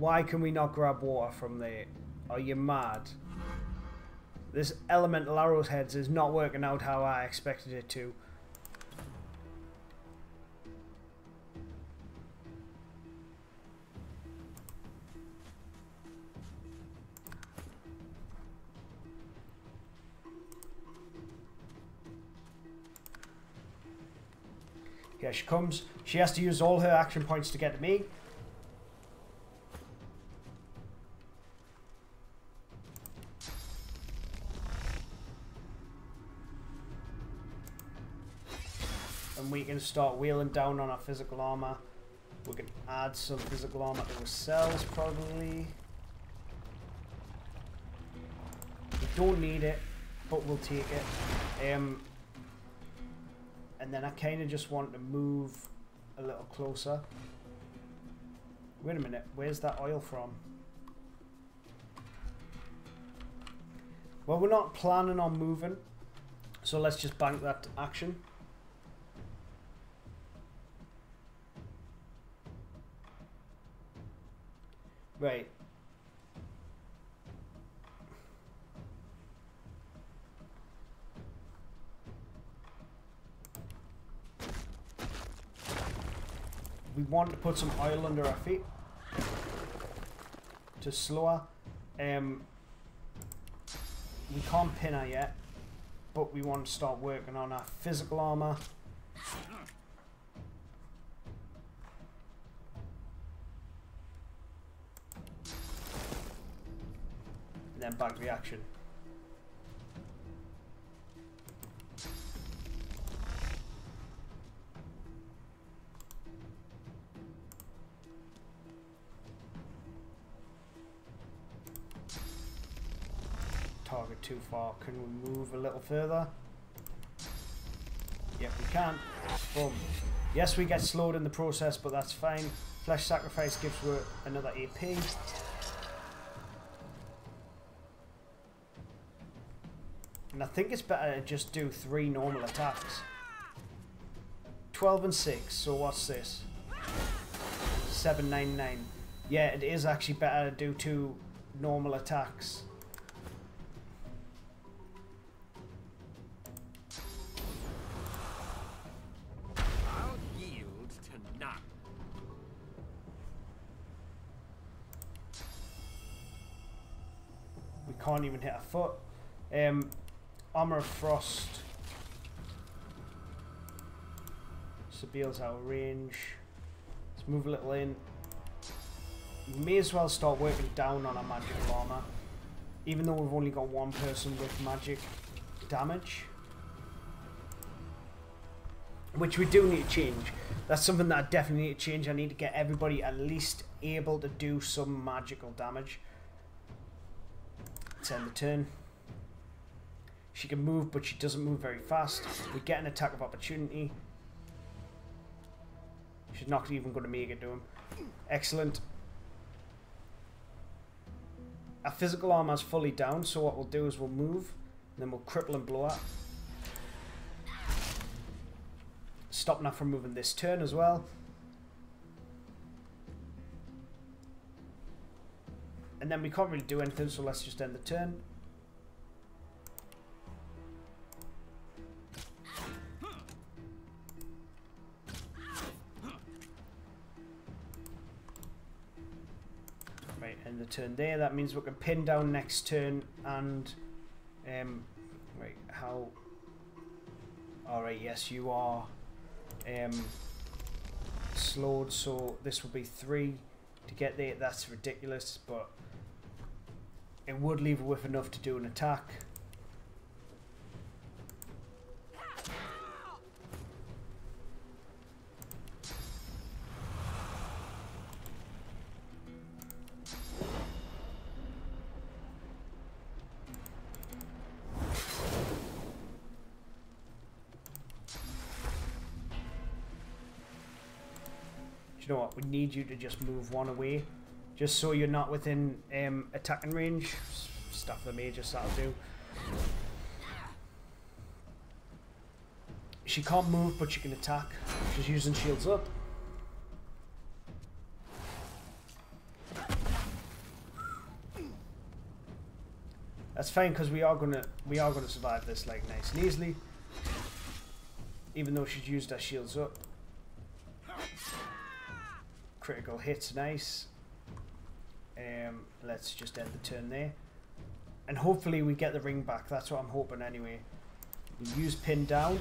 Why can we not grab water from there? Are you mad? This elemental arrows heads is not working out how I expected it to. Here she comes. She has to use all her action points to get to me. And we can start wheeling down on our physical armor. We can add some physical armor to ourselves, probably. We don't need it, but we'll take it. And then I kind of just want to move a little closer. Wait a minute, where's that oil from? Well, we're not planning on moving, so let's just bank that action. Right. We want to put some oil under our feet to slow her. We can't pin her yet, but we want to start working on our physical armor. And then back reaction. Target too far. Can we move a little further? Yep, we can. Boom. Yes, we get slowed in the process, but that's fine. Flesh sacrifice gives her another AP. And I think it's better to just do 3 normal attacks. 12 and 6, so what's this? 799. Yeah, it is actually better to do 2 normal attacks. Can't even hit a foot. Armor of Frost. Sabiel's out of range. Let's move a little in. We may as well start working down on our magical armor. Even though we've only got 1 person with magic damage. Which we do need to change. That's something that I definitely need to change. I need to get everybody at least able to do some magical damage. Let's end the turn. She can move, but she doesn't move very fast. We get an attack of opportunity. She's not even going to make it to him. Excellent. Our physical armor is fully down, so what we'll do is we'll move, and then we'll cripple and blow her. Stopping her from moving this turn as well. And then we can't really do anything, so let's just end the turn. Right, end the turn there. That means we can pin down next turn and... right, how... Alright, yes, you are slowed, so this will be 3 to get there. That's ridiculous, but... it would leave her with enough to do an attack. Do you know what? We need you to just move 1 away. Just so you're not within attacking range. Stuff the mages, that'll do. She can't move, but she can attack. She's using shields up. That's fine because we are gonna survive this like nice and easily. Even though she's used her shields up. Critical hits, nice. Let's just end the turn there. And hopefully we get the ring back. That's what I'm hoping anyway. We use pin down.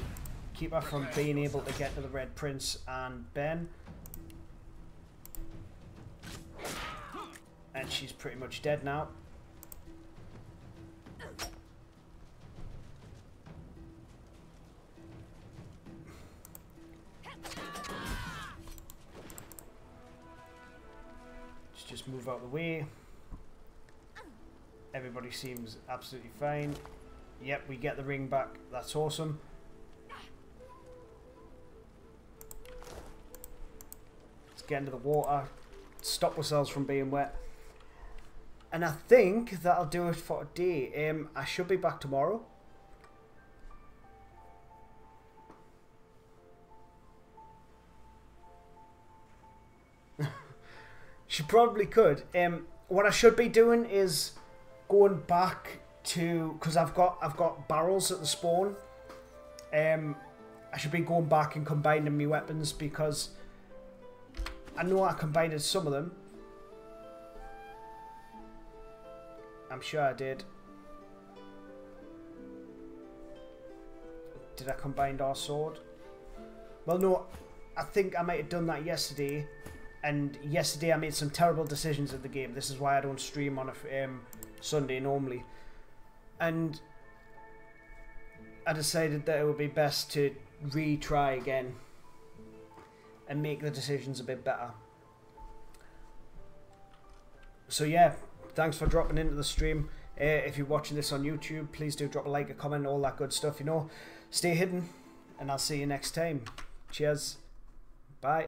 Keep her from being able to get to the Red Prince and Ben. And she's pretty much dead now. Let's just move out of the way. Everybody seems absolutely fine. Yep, we get the ring back. That's awesome. Let's get into the water. Stop ourselves from being wet. And I think that'll do it for today. I should be back tomorrow. She probably could. What I should be doing is going back to, because I've got barrels at the spawn. I should be going back and combining my weapons because I know I combined some of them. I'm sure I did. Did I combine our sword? Well, no, I think I might have done that yesterday. And yesterday I made some terrible decisions in the game. This is why I don't stream on a Sunday normally. And I decided that it would be best to retry again and make the decisions a bit better. So yeah, thanks for dropping into the stream. If you're watching this on YouTube, please do drop a like, a comment, all that good stuff, you know. Stay hidden, and I'll see you next time. Cheers. Bye.